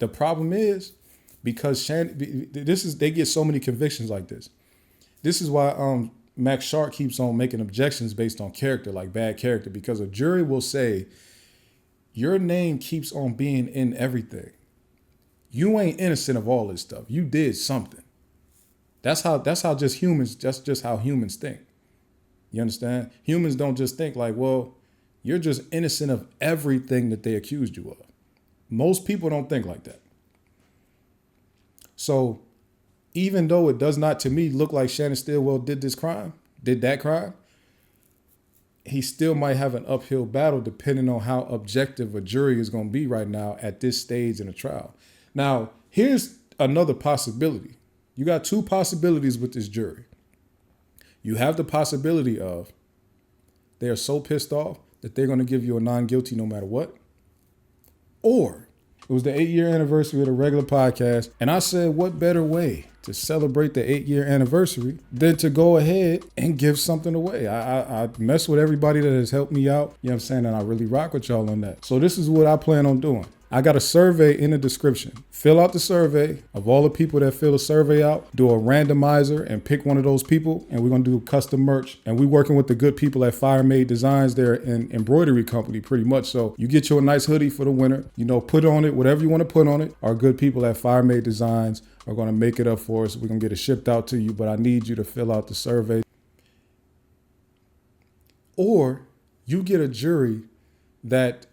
The problem is because they get so many convictions like this. This is why Max Sharp keeps on making objections based on character, like bad character, because a jury will say your name keeps on being in everything. You ain't innocent of all this stuff. You did something. That's how just humans, that's just how humans think. You understand? Humans don't just think like, well, you're just innocent of everything that they accused you of. Most people don't think like that. So even though it does not, to me, look like Shannon Stillwell did that crime, he still might have an uphill battle depending on how objective a jury is going to be right now at this stage in a trial. Now, here's another possibility. You got two possibilities with this jury. You have the possibility of they are so pissed off that they're going to give you a non-guilty no matter what. Or it was the 8-year anniversary of the regular podcast. And I said, what better way to celebrate the 8-year anniversary than to go ahead and give something away? I mess with everybody that has helped me out. You know what I'm saying? And I really rock with y'all on that. So this is what I plan on doing. I got a survey in the description. Fill out the survey. Of all the people that fill a survey out, do a randomizer and pick one of those people. And we're going to do custom merch. And we're working with the good people at Fire Made Designs. They're an embroidery company pretty much. So you get you a nice hoodie for the winter. You know, put on it, whatever you want to put on it. Our good people at Fire Made Designs are going to make it up for us. We're going to get it shipped out to you. But I need you to fill out the survey. Or you get a jury that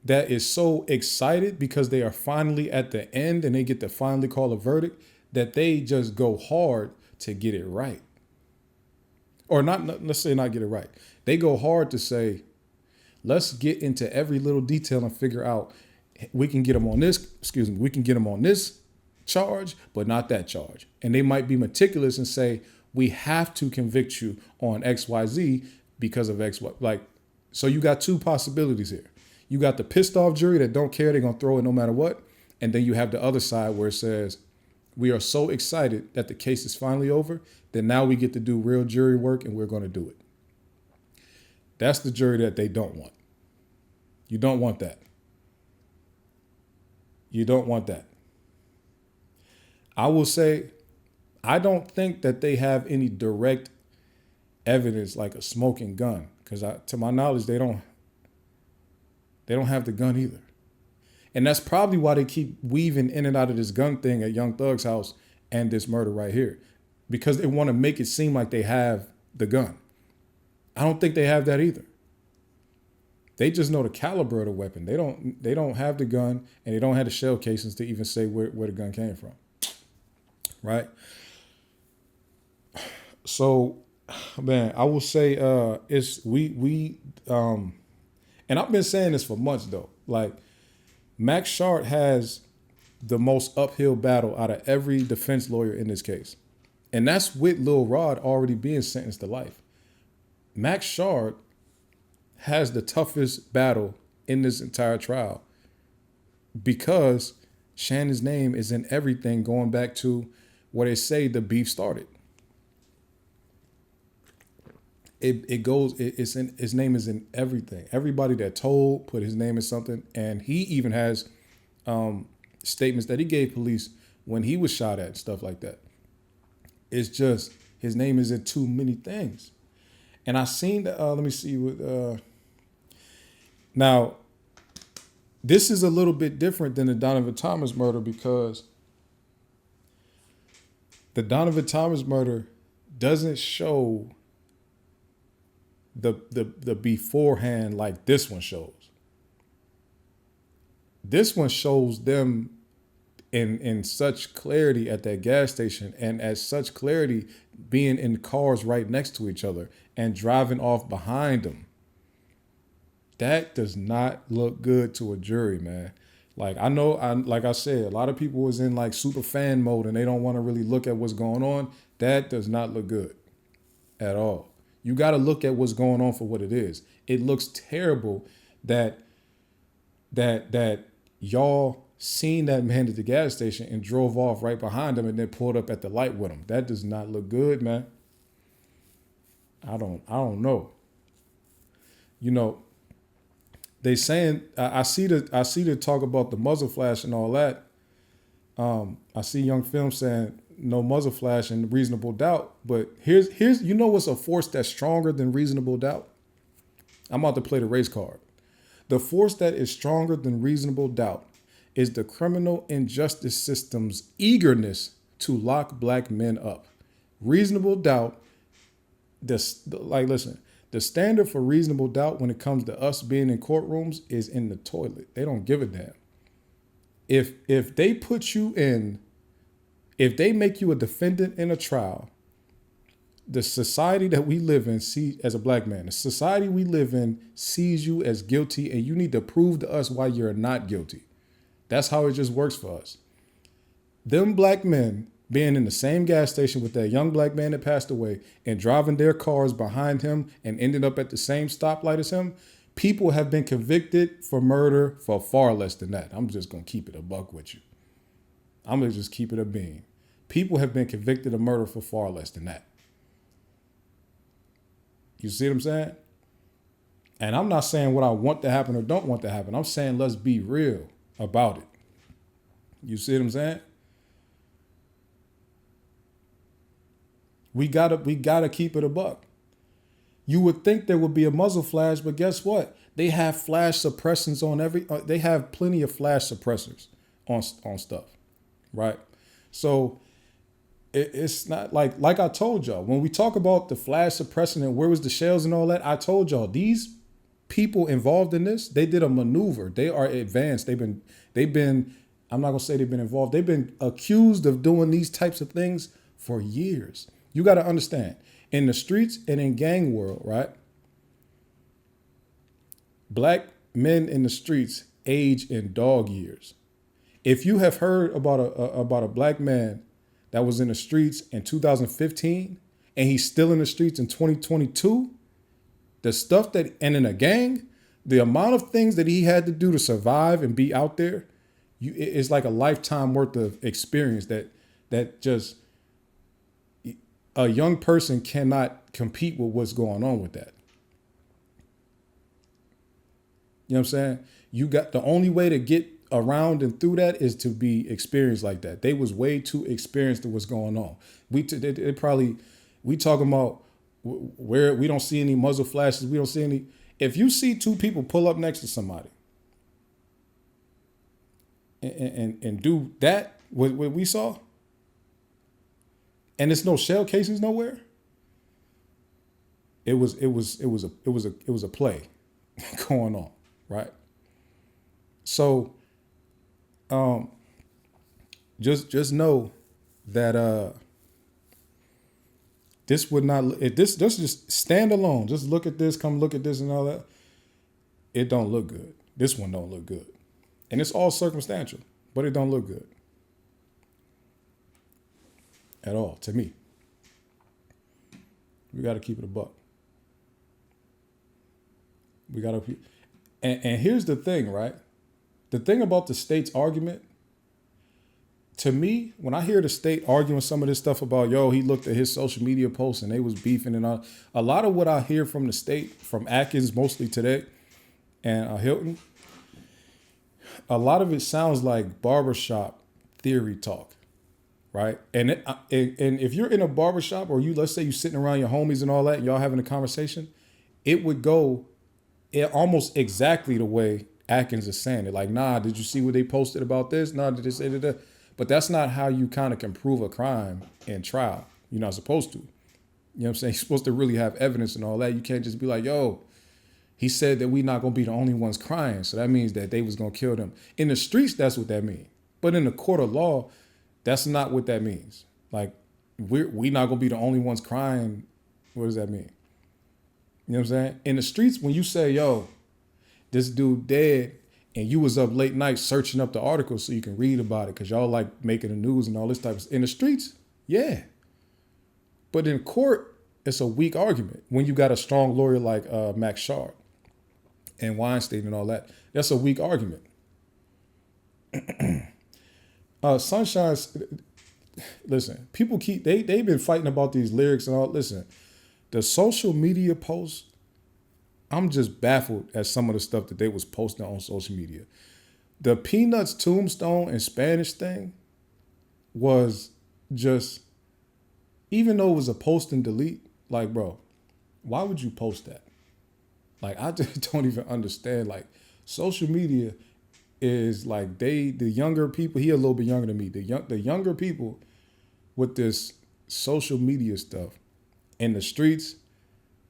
that is so excited because they are finally at the end and they get to finally call a verdict that they just go hard to get it right. Or not, let's say not get it right. They go hard to say, let's get into every little detail and figure out we can get them on this charge, but not that charge. And they might be meticulous and say, we have to convict you on XYZ because of XY. Like, so you got two possibilities here. You got the pissed off jury that don't care, they're going to throw it no matter what. And then you have the other side where it says, we are so excited that the case is finally over that now we get to do real jury work and we're going to do it. That's the jury that they don't want. You don't want that. You don't want that. I will say, I don't think that they have any direct evidence like a smoking gun, because to my knowledge, they don't have the gun either. And that's probably why they keep weaving in and out of this gun thing at Young Thug's house and this murder right here, because they want to make it seem like they have the gun. I don't think they have that either. They just know the caliber of the weapon. They don't have the gun, and they don't have the shell casings to even say where the gun came from. Right? So, man, I will say and I've been saying this for months though. Like, Max Sharp has the most uphill battle out of every defense lawyer in this case. And that's with Lil Rod already being sentenced to life. Max Sharp has the toughest battle in this entire trial because Shannon's name is in everything, going back to where they say the beef started. His name is in everything. Everybody that told put his name in something. And he even has statements that he gave police when he was shot at and stuff like that. It's just, his name is in too many things. And I seen that, let me see what, now, this is a little bit different than the Donovan Thomas murder, because the Donovan Thomas murder doesn't show the beforehand like this one shows. This one shows them in such clarity at that gas station, and at such clarity being in cars right next to each other and driving off behind them. That does not look good to a jury, man. Like, I know, like I said, a lot of people was in like super fan mode and they don't want to really look at what's going on. That does not look good at all. You got to look at what's going on for what it is. It looks terrible that y'all seen that man at the gas station and drove off right behind him and then pulled up at the light with him. That does not look good, man. I don't know. You know, they saying I see the talk about the muzzle flash and all that. I see Young Film saying no muzzle flash and reasonable doubt. But here's you know what's a force that's stronger than reasonable doubt? I'm about to play the race card. The force that is stronger than reasonable doubt is the criminal injustice system's eagerness to lock black men up. Reasonable doubt, listen, the standard for reasonable doubt when it comes to us being in courtrooms is in the toilet. They don't give a damn. If they put you in, if they make you a defendant in a trial, the society that we live in, see as a black man, the society we live in sees you as guilty, and you need to prove to us why you're not guilty. That's how it just works for us. Them black men being in the same gas station with that young black man that passed away and driving their cars behind him and ended up at the same stoplight as him, people have been convicted for murder for far less than that. I'm just going to keep it a buck with you. I'm going to just keep it a bean. People have been convicted of murder for far less than that. You see what I'm saying? And I'm not saying what I want to happen or don't want to happen. I'm saying let's be real about it. You see what I'm saying? We gotta keep it a buck. You would think there would be a muzzle flash, but guess what? They have flash suppressants on they have plenty of flash suppressors on stuff, right? So it's not like I told y'all, when we talk about the flash suppressant and where was the shells and all that, I told y'all these people involved in this, they did a maneuver. They are advanced. They've been, I'm not gonna say they've been involved. They've been accused of doing these types of things for years. You got to understand, in the streets and in gang world, right? Black men in the streets age in dog years. If you have heard about a black man that was in the streets in 2015 and he's still in the streets in 2022, the stuff that, and in a gang, the amount of things that he had to do to survive and be out there, it's like a lifetime worth of experience that just a young person cannot compete with what's going on with that. You know what I'm saying? You got the only way to get around and through that is to be experienced like that. They was way too experienced to what's going on. We talking about where we don't see any muzzle flashes. We don't see any. If you see two people pull up next to somebody and do that, what we saw, and there's no shell casings nowhere, it was a play going on, right? So just know that this would not, this just stand alone. Just look at this, come look at this and all that. It don't look good. This one don't look good. And it's all circumstantial, but it don't look good. At all, to me. We got to keep it a buck. We got to, and here's the thing, right? The thing about the state's argument, to me, when I hear the state arguing some of this stuff about, yo, he looked at his social media posts and they was beefing and all, a lot of what I hear from the state, from Atkins mostly today, and Hilton, a lot of it sounds like barbershop theory talk. Right. And if you're in a barbershop or let's say you're sitting around your homies and all that, and y'all having a conversation, it would go almost exactly the way Atkins is saying it. Like, nah, did you see what they posted about this? Nah, did they say that? But that's not how you kind of can prove a crime in trial. You're not supposed to. You know what I'm saying? You're supposed to really have evidence and all that. You can't just be like, yo, he said that we not going to be the only ones crying. So that means that they was going to kill them. In the streets, that's what that means. But in the court of law, that's not what that means. Like, we not gonna be the only ones crying. What does that mean? You know what I'm saying? In the streets, when you say, yo, this dude dead, and you was up late night searching up the article so you can read about it because y'all like making the news and all this type of stuff. In the streets, yeah. But in court, it's a weak argument. When you got a strong lawyer like Max Shard and Weinstein and all that, that's a weak argument. Sunshine's, listen, people they've been fighting about these lyrics and all. Listen, the social media posts I'm just baffled at some of the stuff that they was posting on social media. The Peanuts tombstone in Spanish thing was just, even though it was a post and delete, like, bro, why would you post that? Like, I just don't even understand. Like, social media is like the younger people. He a little bit younger than me. The younger people with this social media stuff in the streets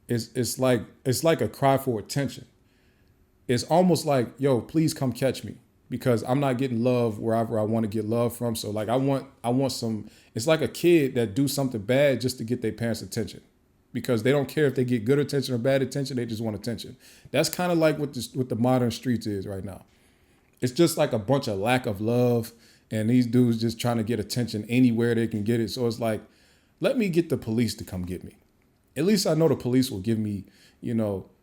it's like a cry for attention. It's almost like, yo, please come catch me because I'm not getting love wherever I want to get love from. So like I want some. It's like a kid that do something bad just to get their parents' attention because they don't care if they get good attention or bad attention. They just want attention. That's kind of like what the modern streets is right now. It's just like a bunch of lack of love and these dudes just trying to get attention anywhere they can get it. So it's like, let me get the police to come get me. At least I know the police will give me,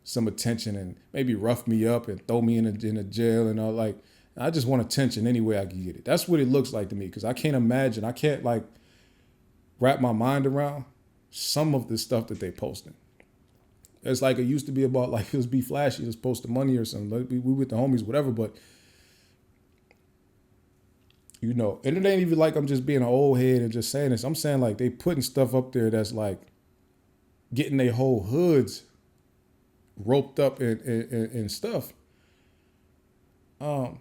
some attention and maybe rough me up and throw me in a jail and all. Like, I just want attention any way I can get it. That's what it looks like to me because I can't imagine. I can't like wrap my mind around some of the stuff that they posting. It's like it used to be about like, let's be flashy, let's post the money or something. Like, we with the homies, whatever. But and it ain't even like I'm just being an old head and just saying this. I'm saying like they putting stuff up there that's like getting their whole hoods roped up and stuff. Palmer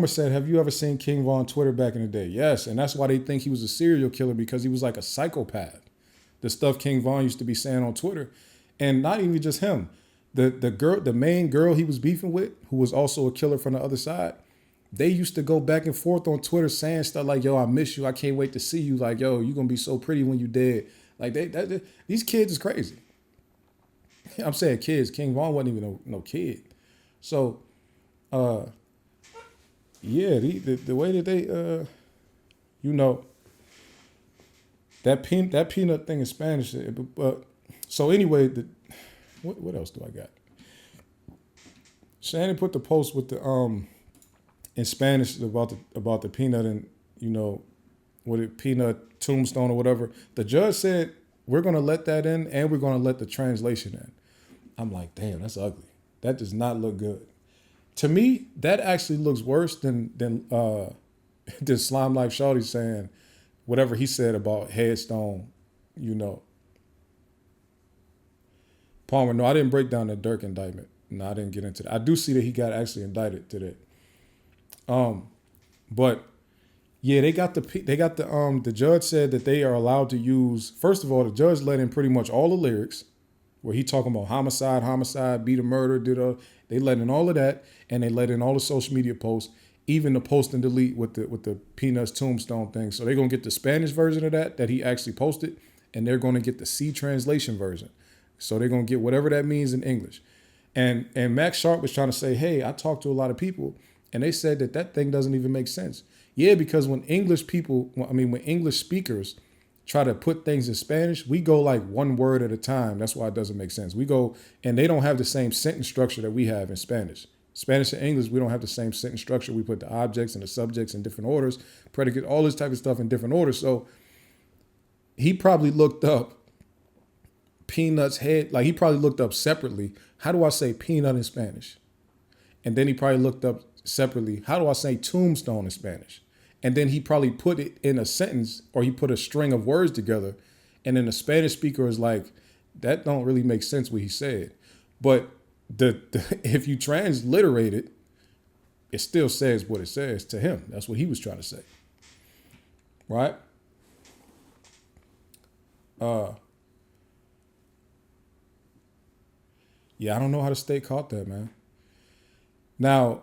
said, have you ever seen King Von Twitter back in the day? Yes, and that's why they think he was a serial killer because he was like a psychopath. The stuff King Von used to be saying on Twitter. And not even just him. The main girl he was beefing with, who was also a killer from the other side, they used to go back and forth on Twitter saying stuff like, yo, I miss you. I can't wait to see you. Like, yo, you're going to be so pretty when you dead. Like, these kids is crazy. I'm saying kids. King Von wasn't even no kid. So, yeah, the way that they, that peanut thing in Spanish. So anyway, what else do I got? Shannon put the post with the in Spanish about the peanut and what it peanut tombstone or whatever. The judge said we're gonna let that in and we're gonna let the translation in. I'm like, damn, that's ugly. That does not look good. To me, that actually looks worse than Slime Life Shawty saying whatever he said about headstone. Palmer, no, I didn't break down the Dirk indictment. No, I didn't get into that. I do see that he got actually indicted today. But yeah, they got the judge said that they are allowed to use, first of all, the judge let in pretty much all the lyrics where he talking about homicide, beat a murder, they let in all of that, and they let in all the social media posts, even the post and delete with the Peanuts tombstone thing. So they're gonna get the Spanish version of that he actually posted, and they're gonna get the C translation version. So they're gonna get whatever that means in English. And Max Sharp was trying to say, hey, I talked to a lot of people, and they said that thing doesn't even make sense. Yeah, because when English speakers try to put things in Spanish, we go like one word at a time. That's why it doesn't make sense. We go, and they don't have the same sentence structure that we have in Spanish. Spanish and English, we don't have the same sentence structure. We put the objects and the subjects in different orders, predicate, all this type of stuff in different orders. So he probably looked up Peanut's head, like he probably looked up separately, how do I say peanut in Spanish? And then he probably looked up separately, how do I say tombstone in Spanish? And then he probably put it in a sentence or he put a string of words together. And then the Spanish speaker is like, that don't really make sense what he said. But if you transliterate it, it still says what it says to him. That's what he was trying to say. Right? Yeah, I don't know how the state caught that, man. Now,